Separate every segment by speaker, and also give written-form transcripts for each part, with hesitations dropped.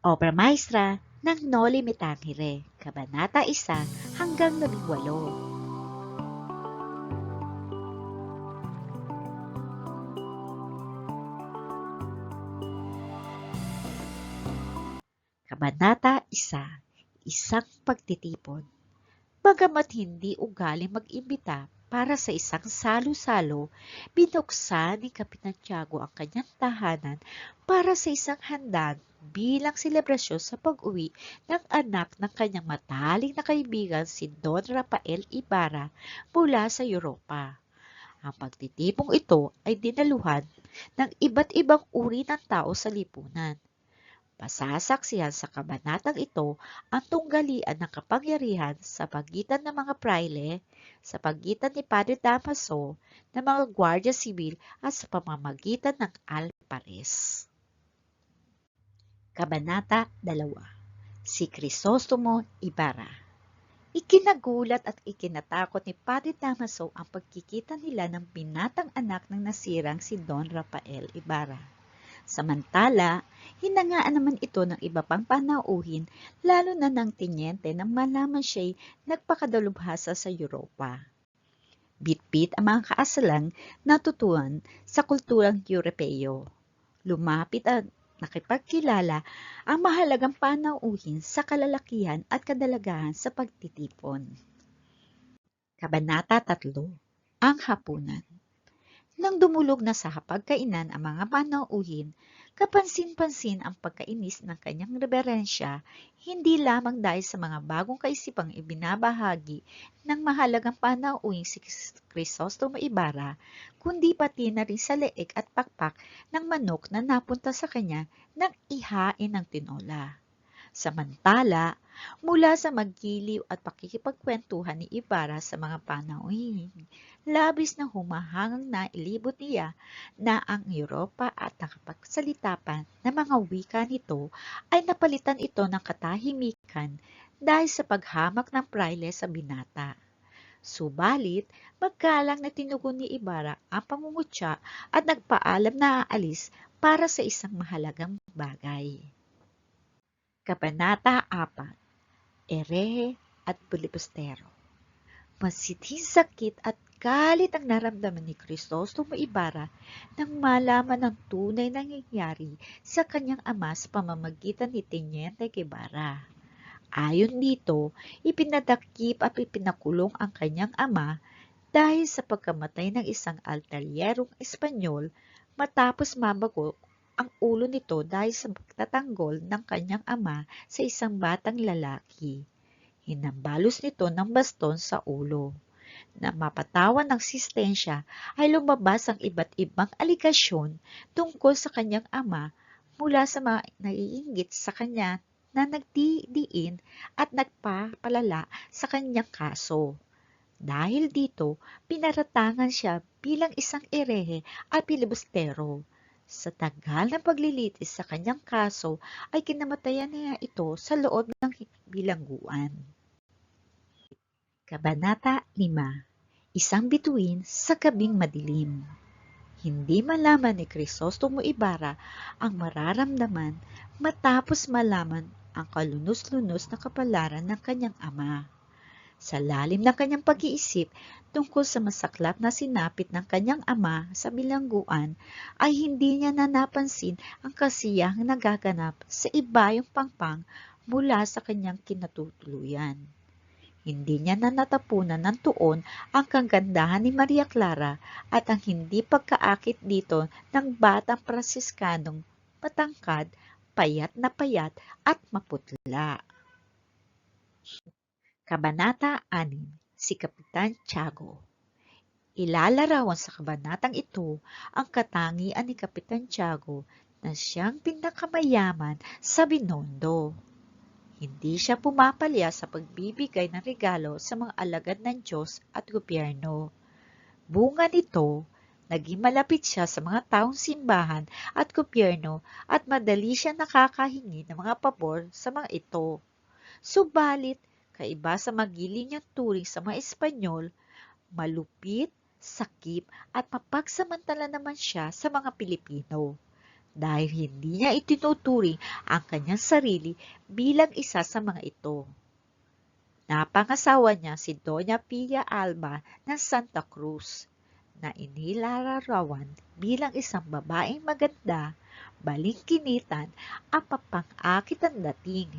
Speaker 1: Obra Maestra ng Noli Me Tangere, Kabanata 1 hanggang 18. Kabanata 1, Isang Pagtitipon. Bagamat hindi ugaling mag-imbita para sa isang salo-salo, binuksan ni Kapitan Tiago ang kanyang tahanan para sa isang handang bilang selebrasyon sa pag-uwi ng anak ng kanyang matalik na kaibigan si Don Rafael Ibarra mula sa Europa. Ang pagtitipong ito ay dinaluhan ng iba't ibang uri ng tao sa lipunan. Masasaksihan sa kabanatang ito ang tunggalian ng kapangyarihan sa pagitan ng mga praile, sa pagitan ni Padre Damaso, ng mga Guardia Sibil at sa pamamagitan ng alpares. Kabanata 2. Si Crisostomo Ibarra. Ikinagulat at ikinatakot ni Padre Damaso ang pagkikita nila ng binatang anak ng nasirang si Don Rafael Ibarra. Samantala, hinangaan naman ito ng iba pang panauhin, lalo na ng tinyente nang malaman siya'y nagpakadalubhasa sa Europa. Bitbit ang mga kaasalang natutuhan sa kulturang Europeo. Lumapit at nakipagkilala ang mahalagang panauhin sa kalalakihan at kadalagahan sa pagtitipon. Kabanata 3. Ang Hapunan. Nang dumulog na sa hapagkainan ang mga panauhin, kapansin-pansin ang pagkainis ng kanyang reberensya, hindi lamang dahil sa mga bagong kaisipang ibinabahagi ng mahalagang panauhin si Crisostomo Ibarra, kundi pati na rin sa leeg at pakpak ng manok na napunta sa kanya nang ihain ng tinola. Samantala, mula sa maggiliw at pakikipagkwentuhan ni Ibarra sa mga panauhin, labis na humahangang nailibot niya na ang Europa at nakapagsalita pa ng mga wika nito ay napalitan ito ng katahimikan dahil sa paghamak ng praile sa binata. Subalit, maggalang na tinugon ni Ibarra ang pangungutya at nagpaalam na aalis para sa isang mahalagang bagay. Kabanata 4. Erehe at Bulibustero. Masithing sakit at galit ang naramdaman ni Crisostomo Ibarra nang malaman ang tunay na nangyayari sa kanyang ama sa pamamagitan ni Teniente Guevara. Ayon dito, ipinadakip at ipinakulong ang kanyang ama dahil sa pagkamatay ng isang altaryerong Espanyol matapos mabago ang ulo nito dahil sa pagtatanggol ng kanyang ama sa isang batang lalaki. Hinambalos nito ng baston sa ulo. Na mapatawan ng sistensya ay lumabas ang iba't ibang aligasyon tungkol sa kanyang ama mula sa mga naiinggit sa kanya na nagdidiin at nagpapalala sa kanyang kaso. Dahil dito, pinaratangan siya bilang isang erehe at pilibustero. Sa tagal ng paglilitis sa kanyang kaso ay kinamatayan niya ito sa loob ng bilangguan. Kabanata 5. Isang bituin sa gabing madilim. Hindi malaman ni Crisostomo Ibarra ang mararamdaman matapos malaman ang kalunos-lunos na kapalaran ng kanyang ama. Sa lalim ng kanyang pag-iisip tungkol sa masaklap na sinapit ng kanyang ama sa bilangguan, ay hindi niya napansin ang kasiyahang nagaganap sa ibayong pangpang mula sa kanyang kinatutuluyan. Hindi niya natapunan ng tuon ang kagandahan ni Maria Clara at ang hindi pagkaakit dito ng batang Pransiskanong matangkad, payat at maputla. Kabanata 6. Si Kapitan Tiago. Ilalarawan sa kabanatang ito ang katangian ni Kapitan Tiago na siyang pinakamayaman sa Binondo. Hindi siya pumapalya sa pagbibigay ng regalo sa mga alagad ng Diyos at gobyerno. Bunga nito, naging malapit siya sa mga taong simbahan at gobyerno at madali siya nakakahingi ng mga pabor sa mga ito. Subalit, kaiba sa magiling niyang turing sa mga Espanyol, malupit, sakip at mapagsamantala naman siya sa mga Pilipino. dahil hindi niya itinuturing ang kanyang sarili bilang isa sa mga ito. Napangasawa niya si Doña Pia Alba ng Santa Cruz, na inilalarawan bilang isang babaeng maganda, balingkinitan at mapang-akit ang dating.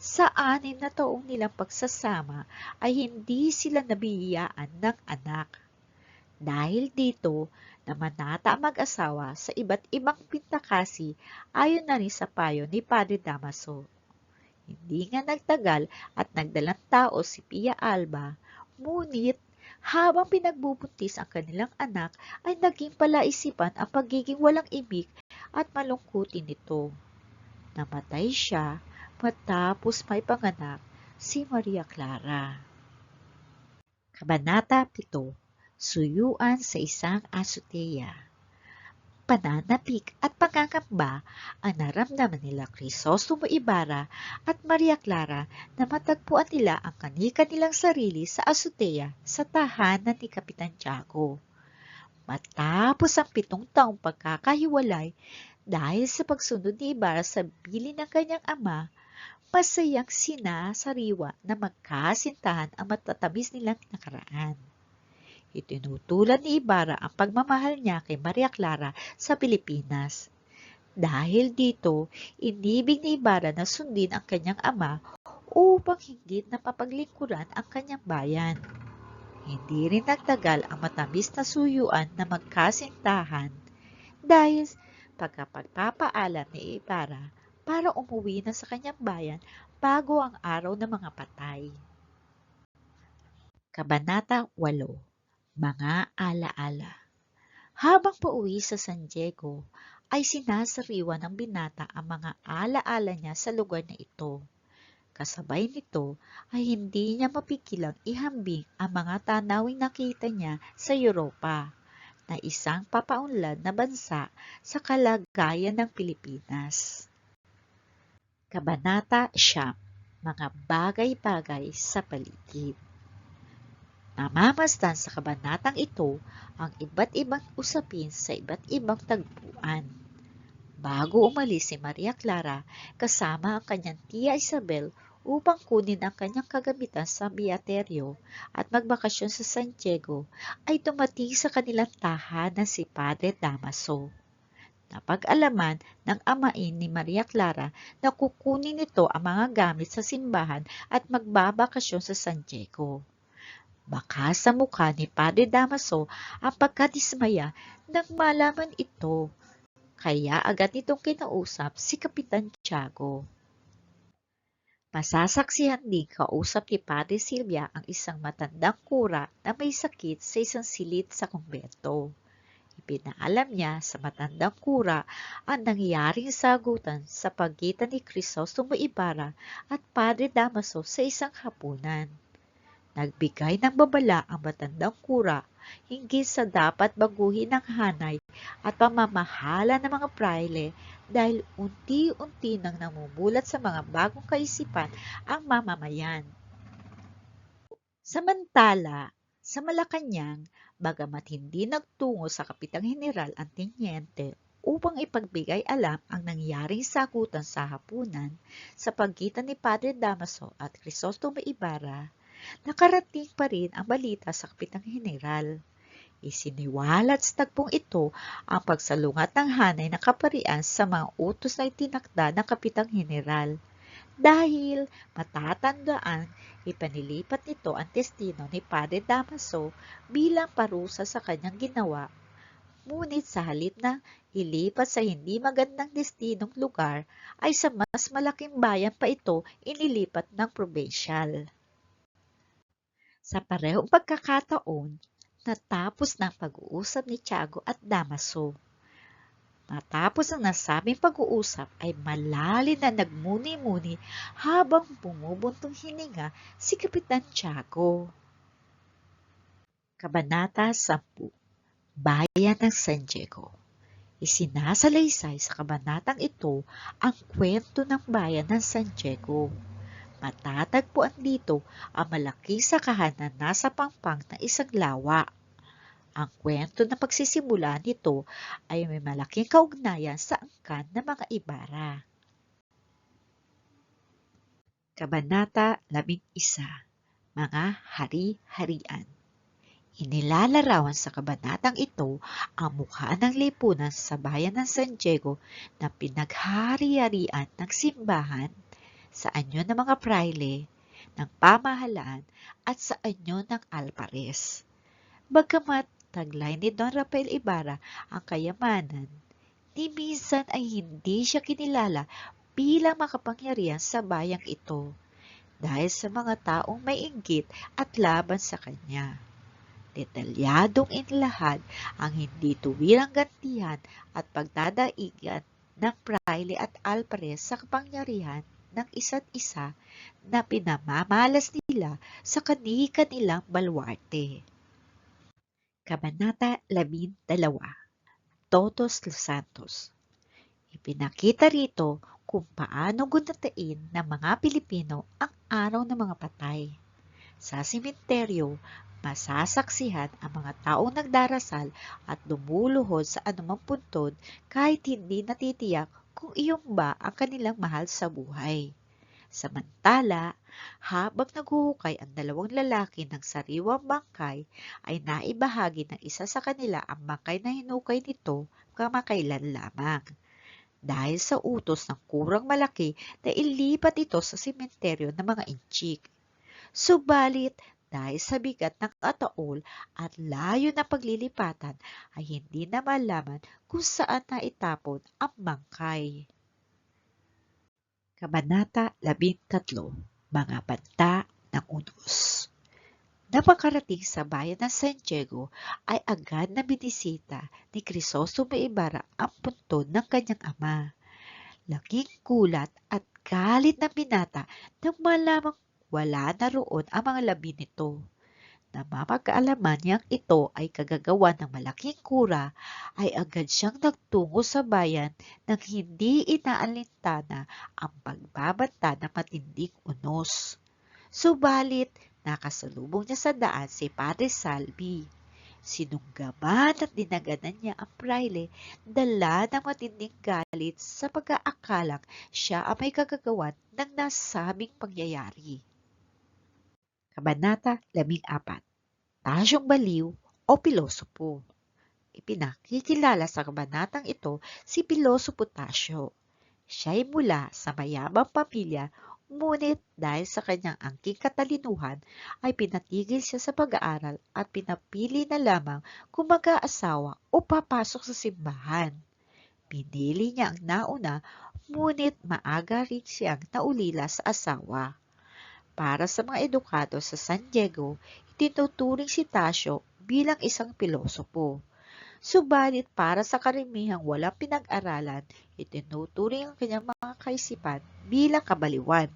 Speaker 1: Sa 6 na taong nilang pagsasama ay hindi sila nabiyayaan ng anak. Dahil dito, namanata ang mag-asawa sa iba't ibang pintakasi ayon na rin sa payo ni Padre Damaso. Hindi nga nagtagal at nagdalang tao si Pia Alba, ngunit habang pinagbubuntis ang kanilang anak ay naging palaisipan ang pagiging walang imik at malungkutin nito. Namatay siya matapos may panganak si Maria Clara. Kabanata 7. Suyuan sa isang azotea. Pananapik at pagkakamba ang naramdaman nila Crisostomo Ibarra at Maria Clara na matagpuan nila ang kani-kanilang sarili sa azotea sa tahanan ni Kapitan Tiago. Matapos ang 7 taong pagkakahiwalay dahil sa pagsunod ni Ibarra sa bilin ng kanyang ama, masayang sinasariwa na magkasintahan ang matatamis nilang nakaraan. Itinutulan ni Ibarra ang pagmamahal niya kay Maria Clara sa Pilipinas. Dahil dito, inibig ni Ibarra na sundin ang kanyang ama upang higit na papaglingkuran ang kanyang bayan. Hindi rin nagtagal ang matamis na suyuan na magkasintahan dahil pagkapagpapaalam ni Ibarra para umuwi na sa kanyang bayan bago ang araw ng mga patay. Kabanata 8. Mga alaala. Habang pauwi sa San Diego, ay sinasariwa ng binata ang mga alaala niya sa lugar na ito. Kasabay nito ay hindi niya mapigilang ihambing ang mga tanawing nakita niya sa Europa, na isang papaunlad na bansa sa kalagayan ng Pilipinas. Kabanata 9. Mga bagay-bagay sa paligid. Namamasdan sa kabanatang ito ang iba't ibang usapin sa iba't ibang tagpuan. Bago umalis si Maria Clara kasama ang kanyang tiya Isabel upang kunin ang kanyang kagamitan sa Beaterio at magbakasyon sa San Diego, ay dumating sa kanilang tahanan si Padre Damaso. Napag-alaman ng amain ni Maria Clara na kukunin nito ang mga gamit sa simbahan at magbabakasyon sa San Diego. Baka sa mukha ni Padre Damaso ang pagkadismaya nang malaman ito, kaya agad nitong kinausap si Kapitan Tiago. Masasaksihan din kausap ni Padre Silvia ang isang matandang kura na may sakit sa isang silid sa kumbento. Ipinaalam niya sa matandang kura ang nangyaring sagutan sa pagitan ni Crisostomo Ibarra at Padre Damaso sa isang hapunan. Nagbigay ng babala ang matandang kura hinggil sa dapat baguhin ng hanay at pamamahala ng mga praile dahil unti-unti nang namumulat sa mga bagong kaisipan ang mamamayan. Samantala, sa Malacanang, bagamat hindi nagtungo sa Kapitang Heneral ang tenyente upang ipagbigay alam ang nangyaring sagutan sa hapunan sa pagitan ni Padre Damaso at Crisostomo Ibarra, nakarating pa rin ang balita sa Kapitang Heneral. Isiniwalat sa tagpong ito ang pagsalungat ng hanay ng kaparian sa mga utos na itinakda ng Kapitang Heneral. Dahil matatandaan, ipanilipat nito ang destino ni Padre Damaso bilang parusa sa kanyang ginawa. Ngunit sa halip na ilipat sa hindi magandang destinong lugar, ay sa mas malaking bayan pa ito inilipat ng probinsyal. Sa parehong pagkakataon, natapos ng pag-uusap ni Tiago at Damaso. Matapos ang nasabing pag-uusap ay malalim na nagmuni-muni habang bumubuntong hininga si Kapitan Tiago. Kabanata 10. Bayan ng San Diego. Isinasalaysay sa kabanatang ito ang kwento ng bayan ng San Diego. Matatagpuan dito ang malaking sakahan na nasa pangpang ng isang lawa. Ang kwento na pagsisimula nito ay may malaking kaugnayan sa angkan ng mga Ibarra. Kabanata 11. Mga Hari-Harian. Inilalarawan sa kabanatang ito ang mukha ng lipunan sa bayan ng San Diego na pinaghari-harian ng simbahan, sa anyo ng mga prayle, ng pamahalaan at sa anyo ng alpares. Bagamat taglay ni Don Rafael Ibarra ang kayamanan, ni minsan ay hindi siya kinilala bilang makapangyarihan sa bayang ito dahil sa mga taong may inggit at laban sa kanya. Detalyadong inilahad ang hindi tuwirang gantihan at pagdadaigan ng prayle at alpares sa kapangyarihan ng isa't isa na pinamamalas nila sa kani-kanilang baluarte. Kabanata 12. Todos los Santos. Ipinakita rito kung paano gunatain ng mga Pilipino ang araw ng mga patay. Sa sementeryo, masasaksihan ang mga taong nagdarasal at lumuluhod sa anumang puntod kahit hindi natitiyak kung iyon ba ang kanilang mahal sa buhay. Samantala, habang naghuhukay ang dalawang lalaki ng sariwang bangkay, ay naibahagi ng isa sa kanila ang bangkay na hinukay nito kamakailan lamang. Dahil sa utos ng kurang malaki na ilipat ito sa sementeryo ng mga inchik. Subalit, dahil sa bigat ng ataol at layo na paglilipatan, ay hindi na malaman kung saan na itapon ang bangkay. Kabanata 13. Mga Banta ng Unos. Nang makarating sa bayan ng San Diego, ay agad na binisita ni Crisostomo Ibarra ang puntod ng kanyang ama. Laking gulat at galit ng binata nang malamang wala na roon ang mga labi nito. Namamag-kaalaman niyang ito ay kagagawa ng malaking kura, ay agad siyang nagtungo sa bayan nang hindi inaalintana ang pagbabanta ng matinding unos. Subalit, nakasalubong niya sa daan si Padre Salvi. Sinunggaban at dinaganan niya ang prayle, dala ng matinding galit sa pag-aakalang siya ang may kagagawan ng nasabing pangyayari. Kabanata 14. Tasyong baliw o pilosopo. Ipinakikilala sa kabanatang ito si Pilosopo Tasyo. Siya'y mula sa mayabang pamilya, ngunit dahil sa kanyang angking katalinuhan ay pinatigil siya sa pag-aaral at pinapili na lamang kung mag-aasawa o papasok sa simbahan. Pinili niya ang nauna, ngunit maaga rin siyang naulila sa asawa. Para sa mga edukado sa San Diego, itinuturing si Tasyo bilang isang pilosopo. Subalit para sa karimihang walang pinag-aralan, itinuturing ang kanyang mga kaisipan bilang kabaliwan,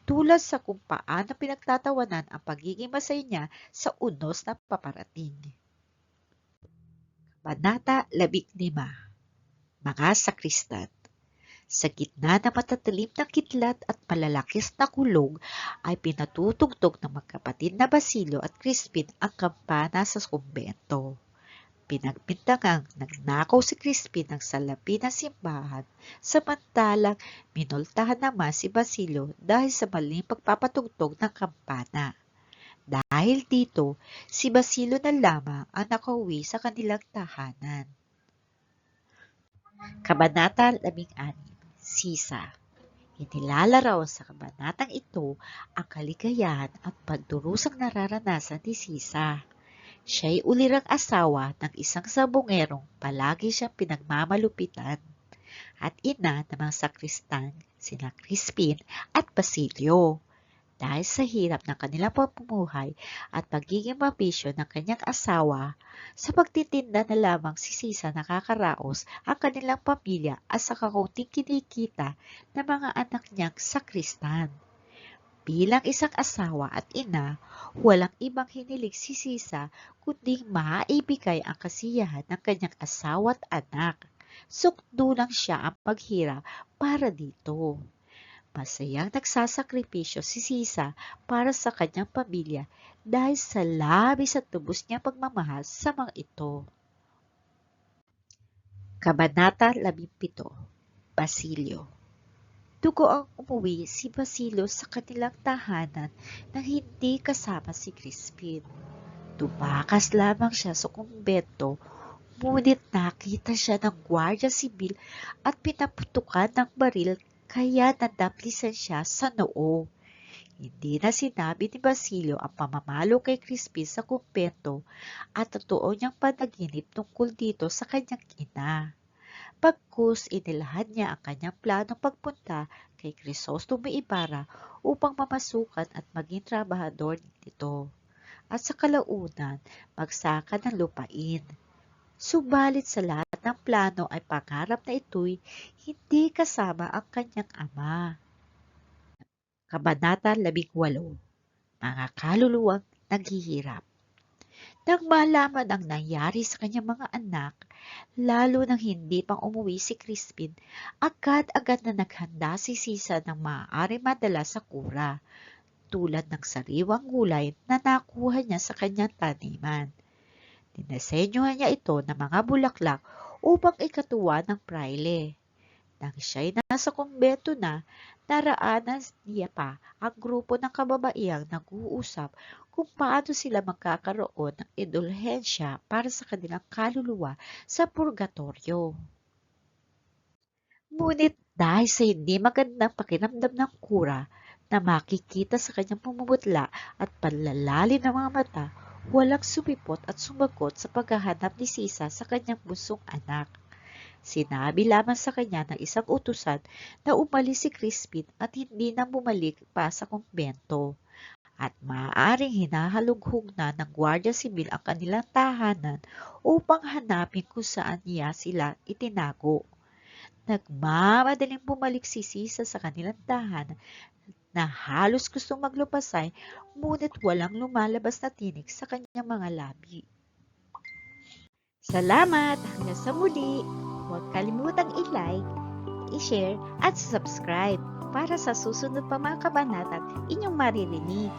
Speaker 1: tulad sa kung paano pinagtatawanan ang pagiging masaya niya sa unos na paparating. Kabanata 15. Mga Sakristan. Sa gitna ng matatalim na kidlat at malalakis na kulog ay pinatutugtog ng magkapatid na Basilio at Crispin ang kampana sa kumbento. Pinagbintangang nagnakaw si Crispin ng salapi ng simbahan, samantalang minultahan naman si Basilio dahil sa maling pagpapatugtog ng kampana. Dahil dito, si Basilio na lamang ang nakauwi sa kanilang tahanan. Kabanata 16. Sisa. Inilalarawan sa kabanatang ito ang kaligayahan at pagdurusang nararanasan ni Sisa. Siya'y ulirang asawa ng isang sabongerong palagi siyang pinagmamalupitan at ina ng mga sakristan sina Crispin at Basilio. Dahil sa hirap ng kanilang pamumuhay at pagiging mabisyo ng kanyang asawa, sa pagtitinda na lamang si Sisa nakakaraos ang kanilang pamilya at sa kakaunting kinikita ng mga anak niyang sakristan. Bilang isang asawa at ina, walang ibang hiniling si Sisa kundi maibigay ang kasiyahan ng kanyang asawa at anak. Sukdulang siya ang paghirap para dito. Masayang nagsasakripisyo si Sisa para sa kanyang pamilya dahil sa labis at tubos niyang pagmamahal sa mga ito. Kabanata 17. Basilio. Dugo ang umuwi si Basilio sa kanilang tahanan nang hindi kasama si Crispin. Tumakas lamang siya sa kumbento, ngunit nakita siya ng Guardia Sibil at pinaputukan ng baril kaya nadaplisan siya sa noo. Hindi na sinabi ni Basilio ang pamamalo kay Crispin sa kumpento at totoo niyang panaginip tungkol dito sa kanyang ina. Pagkus inilahad niya ang kanyang planong pagpunta kay Crisostomo Ibarra upang mamasukan at maging trabahador nito. At sa kalaunan, magsaka ng lupain. Subalit sa lahat ng plano ay pangarap na ito'y hindi kasama ang kanyang ama. Kabanata 18. Mga kaluluwang naghihirap. Nang malaman ang nangyari sa kanyang mga anak, lalo nang hindi pang umuwi si Crispin, agad-agad na naghanda si Sisa ng maaaring madala sa kura, tulad ng sariwang gulay na nakuha niya sa kanyang taniman. Dinasenyohan niya ito ng mga bulaklak upang ikatuwa ng praile. Nang siya'y nasa kumbento na, naraanan niya pa ang grupo ng kababaihang nag-uusap kung paano sila magkakaroon ng indulhensya para sa kanilang kaluluwa sa purgatorio. Ngunit dahil sa hindi magandang pakiramdam ng kura na makikita sa kanyang pumumutla at panlalalim ng mga mata, walang sumipot at sumagot sa paghahanap ni Sisa sa kanyang bunsong anak. Sinabi lamang sa kanya ng isang utusan na umalis si Crispin at hindi na bumalik pa sa kumbento. At maaaring hinahalughog na ng Guardia Sibil ang kanilang tahanan upang hanapin kung saan niya sila itinago. Nagmamadaling bumalik si Sisa sa kanilang tahanan na halos gustong maglupasay, ngunit walang lumalabas na tinig sa kanyang mga labi. Salamat! Hanggang sa muli! Huwag kalimutang i-like, i-share at subscribe para sa susunod pa mga kabanatang inyong maririnig.